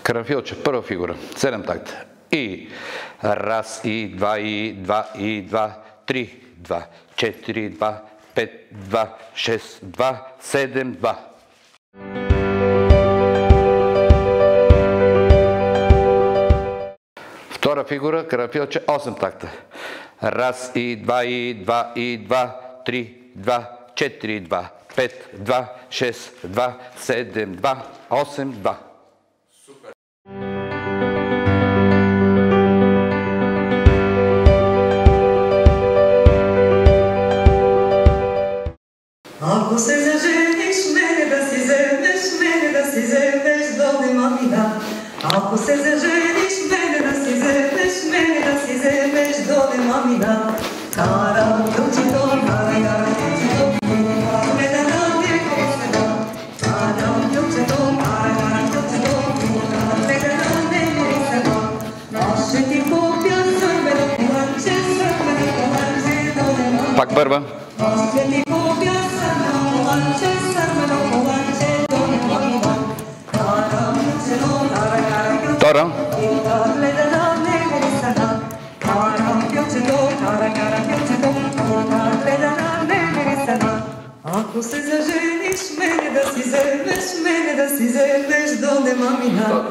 Karanfilče, prva figura, 7 takta. I raz, i dva, i dva, i dva, 3, 2, 4, 2, 5, 2, 6, 2, 7, 2. Втора фигура, Karanfilče, 8 takta. Raz, i dva, i dva, i dva, 3, 2, 4, 2, 5, 2, 6, 2, 7, 2, 8, 2. Ако се зажениш, мене да си вземеш, мене да си вземеш, долема ми да. Ако се зажениш, мене да си вземеш, мене да си вземеш, долема ми да. Карам ключито, карам ключито, не да дадем космета. Карам ключито, карам ключито, не да дадем космета. Аз ще ти купя сърбено коланче, долема. Пак първа. Аз ще ти купя Втора. Ако се зажениш, мене да си вземеш, мене да си вземеш, до нема мина.